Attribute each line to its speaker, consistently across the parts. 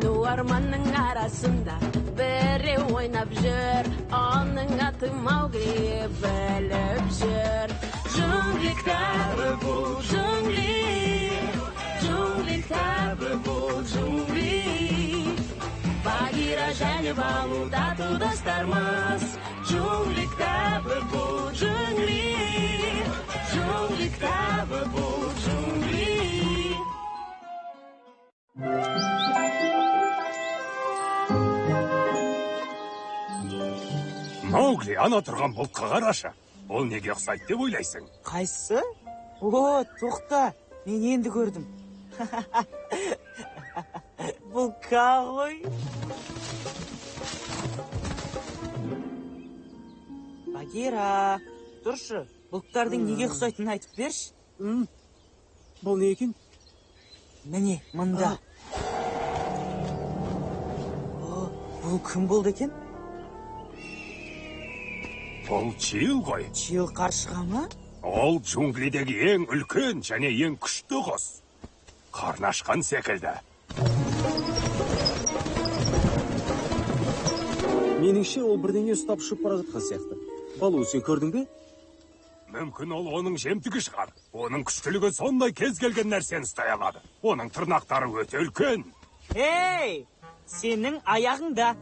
Speaker 1: Ormanın arasında biri oynap jür, onun adı Mowgli bilip jür. Jungli kitabı bu jungli, jungli kitabı bu jungli. Bagheera және Балу тату достарымыз. Jungli kitabı bu jungli, jungli kitabı bu jungli.
Speaker 2: Маугли, ана тұрған бұлтқа қарашы. Ол неге ұқсайды деп ойлайсың?
Speaker 3: Қайсы? О, тоқта, мен енді көрдім. Бұл ғой. Багира, тұршы, бұлттардың неге ұқсайтынын айтып берші.
Speaker 4: Бұл не екен?
Speaker 3: Міне, мұнда. Бұл кім болды екен?
Speaker 2: Ол чиыл ғой.
Speaker 3: Чиыл қаршыға ма?
Speaker 2: Ол джунглидегі ең үлкен және ең күшті құс. Қарны ашқан секілді.
Speaker 4: Меніңше ол бірдеңе ұстап ұшып бара жатқан сияқты. Балу, сен көрдің бе?
Speaker 2: Мүмкін ол оның жемтігі шығар. Оның күштілігі сондай кез келген нәрсені ұстай алады. Оның тырнақтары өте үлкен.
Speaker 3: Ей, сенің аяғыңда.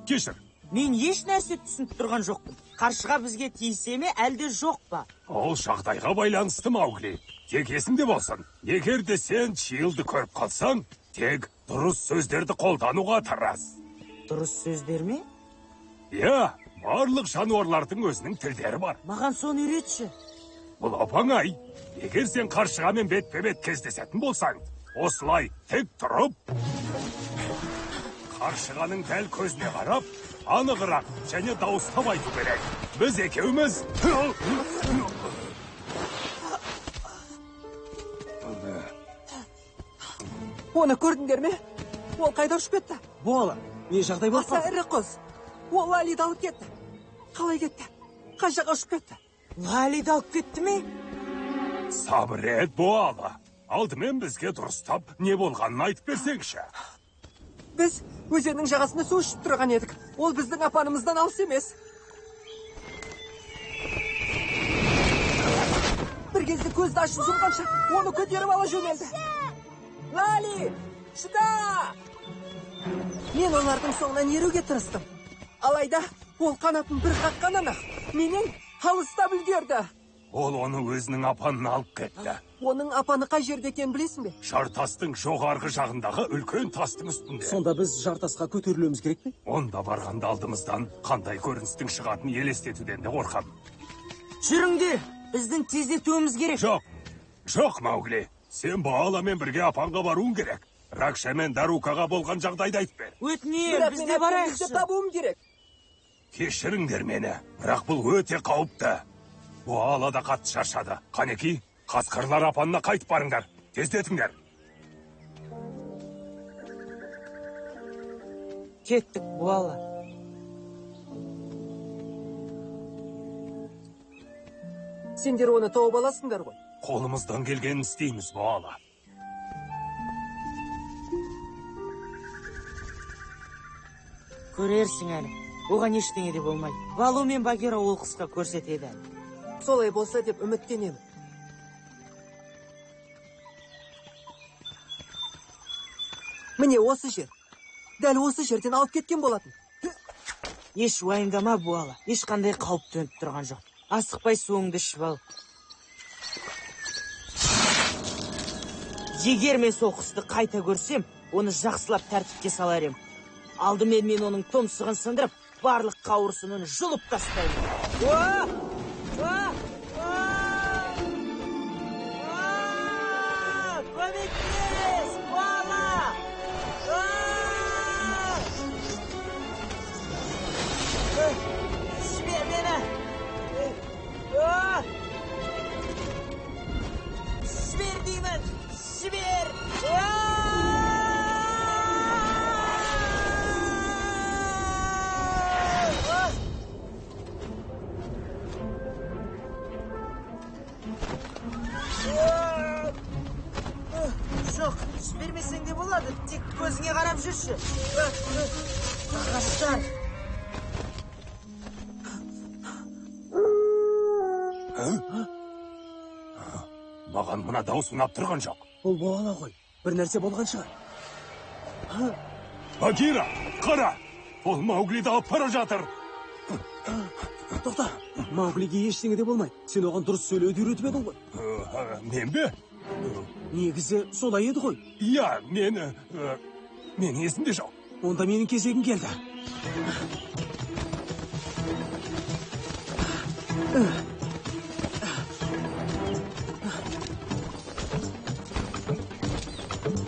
Speaker 2: Кешір.
Speaker 3: Мен еш нәрсе түсініп тұрған жоқпын. Қаршыға бізге тиісе ме, әлде жоқ па?
Speaker 2: Ол жағдайға байланысты, Маугли. Тек есіңде болсын. Егер де сен чиылды көріп қалсаң, тек дұрыс сөздерді қолдануға тырыс.
Speaker 3: Дұрыс сөздер ме?
Speaker 2: Иә, барлық жануарлардың өзінің тілдері бар.
Speaker 3: Маған соны үйретші.
Speaker 2: Бұл оп-оңай. Егер сен қаршығамен бетпе-бет кездесетін болсаң, осылай тек тұрып, қаршығаның дәл көзіне қарап, анығырақ және дауыстап айту керек. Біз екеуміз...
Speaker 5: Оны көрдіңдер ме? Ол қайда ұшып кетті?
Speaker 4: Буала, не жағдай болып
Speaker 5: Аса ірі құс. Ол Лалиді алып кетті. Қалай кетті? Қай жаққа ұшып кетті?
Speaker 3: Лалиді алып кетті ме?
Speaker 2: Сабыр ет, Буала. Алдымен бізге дұрыстап не болғанын айтып берсеңші.
Speaker 5: Біз өзеннің жағасында су ішіп тұрған едік. Ол біздің апанымыздан алыс емес. Бір кезде көзді ашып жұмғанша, оны көтеріп ала жөнелді. Лали, шыда! Мен олардың соңынан еруге тырыстым. Алайда, ол қанатын бір қаққанан-ақ менен алыстап үлгерді.
Speaker 2: Ол оны өзінің апанына алып кетті.
Speaker 5: Оның апаны қай жерде екенін білесің бе?
Speaker 2: Жартастың жоғарғы жағындағы үлкен тастың үстінде.
Speaker 4: Сонда біз жартасқа көтерілуіміз керек пе?
Speaker 2: Онда барғанда алдымыздан қандай көріністің шығатын елестетуден де қорқам.
Speaker 3: Жүріңдер, біздің тездетуіміз керек.
Speaker 2: Жоқ, Маугли. Сен Буаламен бірге апанға баруың керек. Ракша мен Дарукаға болған жағдайды айтып бер.
Speaker 3: Өтінем, бізде барайықшы.
Speaker 5: Бізде табуым керек.
Speaker 2: Кешіріңдер мені, бірақ бұл өте қауіпті. Буала да қатты шаршады. Қанеки, қасқырлар апанына қайтып барыңдар. Тездетіңдер.
Speaker 3: Кеттік, Буала.
Speaker 5: Сендер оны тауып аласыңдар ғой.
Speaker 2: Қолымыздан келгенін істейміз, Буала.
Speaker 3: Көрерсің әлі. Оған ештеңе де болмайды. Балу мен Багира ол қысқа көрсетеді.
Speaker 5: Солай болса деп үміттенемін. Міне осы жер. Дәл осы жерден алып кеткен болатын.
Speaker 3: Еш уайымдама, Буала. Ешқандай қауіп төніп тұрған жоқ. Асықпай суыңды ішіп ал. Егер мен сол құсты қайта көрсем, оны жақсылап тәртіпке салар ем. Алдымен мен оның тұмсығын сындырып, барлық қауырсын оны жұлып тастаймын. Көмектес, Буала! Жібер мені! Жібер деймін! Жібер! Жібермесең де болады, тек көзіңе қарап жүрші. Ағаштар.
Speaker 2: Маған мына дауыс ұнап тұрған жоқ.
Speaker 4: Ол бала ғой. Бір нәрсе болған шығар.
Speaker 2: Багира, қара! Ол Мауглиді алып бара жатыр.
Speaker 4: Тоқта, Мауглиге ештеңе де болмайды. Сен оған дұрыс сөйлеуді үйретіп едің ғой.
Speaker 2: Мен бе?
Speaker 4: Негізі солай еді ғой.
Speaker 2: Иә, мен есімде жоқ.
Speaker 4: Онда менің кезегім келді.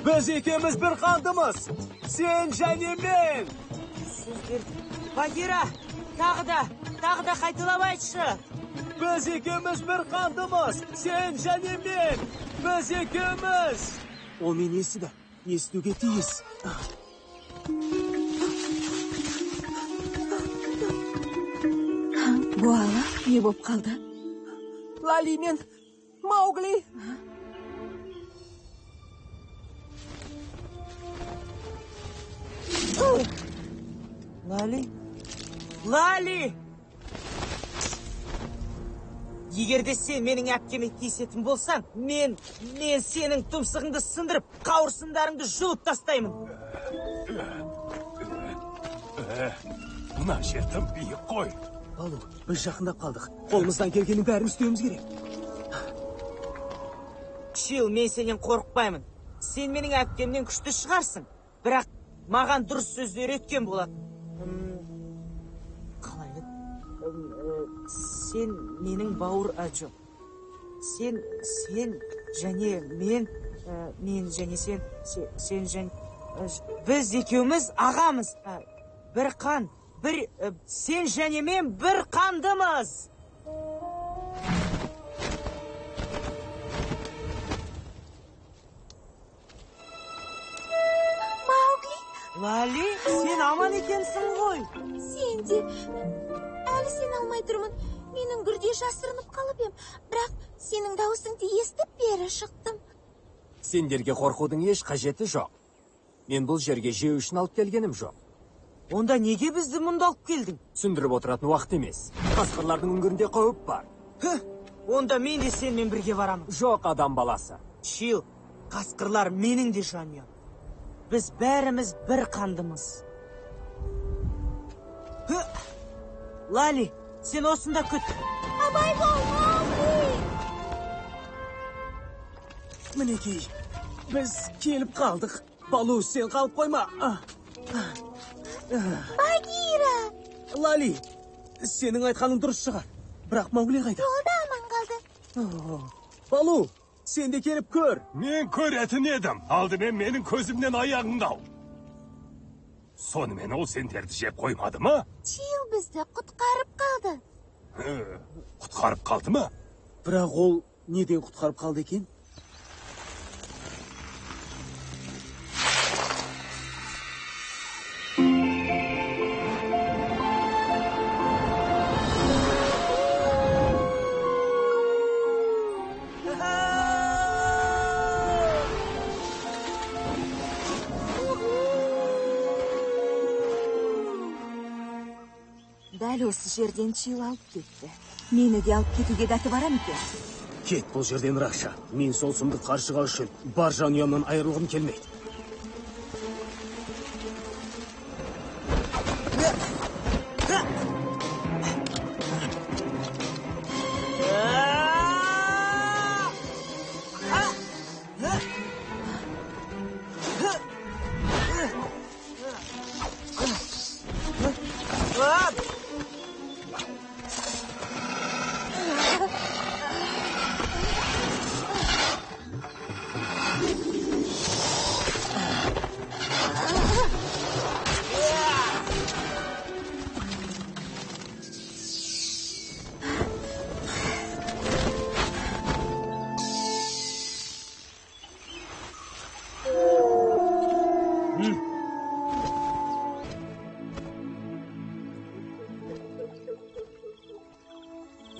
Speaker 4: Біз екеуміз бір қандымыз. Сен және мен.
Speaker 3: Сөздер. Багира, тағы да қайталап айтшы.
Speaker 4: Біз екеуміз бір қандымыз. Сен және мен. Біз екеуміз. Ол мен естіді. Естуге тиіс.
Speaker 6: Буала, не боп қалды?
Speaker 5: Лали мен Маугли.
Speaker 3: Лали! Егер де сен менің әпкеме тиісетін болсаң, мен сенің тұмсығыңды сындырып, қауырсындарыңды жұлып тастаймын.
Speaker 2: Мына жер тым биік қой.
Speaker 4: Балу, біз жақындап қалдық. Қолымыздан келгеннің бәрін істеуіміз керек.
Speaker 3: Чил, мен сенен қорықпаймын. Сен менің әпкемнен күшті шығарсың. Бірақ маған дұрыс сөзді үйреткен болады. Қалай? Сен менің бауыр жоқ. Сен және мен және сен және біз екеуміз ағамыз. Бір қан, сен және мен бір қандымыз. Лали, сен аман екенсің ғой.
Speaker 6: Сен де. Әлі сен алмай тұрмын. Мен үңгірде жасырынып қалып ем. Бірақ сенің дауысыңды естіп бері шықтым.
Speaker 4: Сендерге қорқудың еш қажеті жоқ. Мен бұл жерге жеу үшін алып келгенім жоқ.
Speaker 3: Онда неге бізді мұнда алып келдің?
Speaker 4: Түсіндіріп отыратын уақыт емес. Қасқырлардың үңгірінде қауіп бар.
Speaker 3: Онда мен де сенімен бірге барамын.
Speaker 4: Жоқ, адам баласы.
Speaker 3: Чил, қасқырлар менің де жанұям. Біз бәріміз бір қандымыз. Лали, сен осында күт.
Speaker 6: Абай бол, Маугли!
Speaker 4: Мінекей, біз келіп қалдық. Балу, сен қалып қойма.
Speaker 6: Багира!
Speaker 4: Лали, сенің айтқаның дұрыс шығар. Бірақ Маугли қайда?
Speaker 6: Жолда аман қалды.
Speaker 4: Балу, сен де келіп көр.
Speaker 2: Мен көретін едім. Алдымен менің көзімнен аяғыңды ал. Сонымен ол сендерді жеп қоймады ма?
Speaker 6: Чил бізді құтқарып қалды.
Speaker 2: Құтқарып қалды ма?
Speaker 4: Бірақ ол неден құтқарып қалды екен?
Speaker 6: Дәл осы жерден Чил алып кетті. Мені де алып кетуге дәті бара ма екен?
Speaker 4: Кет бұл жерден, Раша. Мен сол сұмдық қаршыға үшін бар жанұямнан айырылғым келмейді.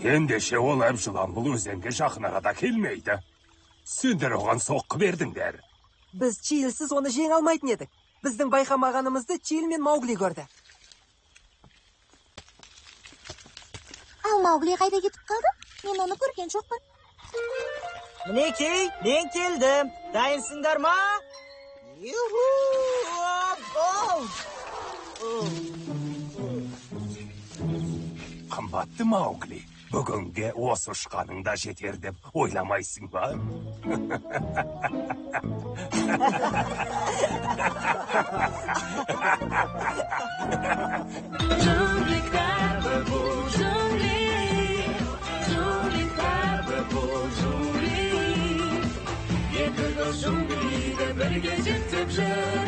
Speaker 2: Ендеше ол әбжылан бұл өзенге жақын арада келмейді. Сендер оған соққы бердіңдер.
Speaker 5: Біз Чилсіз оны жеңе алмайтын едік. Біздің байқамағанымызды Чил мен Маугли көрді.
Speaker 6: Ал Маугли қайда кетіп қалды? Мен оны көрген жоқпын.
Speaker 3: Мінекей, мен келдім. Дайынсыңдар ма? Юху!
Speaker 2: Қымбатты Маугли, бүгінге осы ұшқаныңда жетер деп ойламайсың ба?
Speaker 1: Екі қыз жымиды бірге жетіп жүр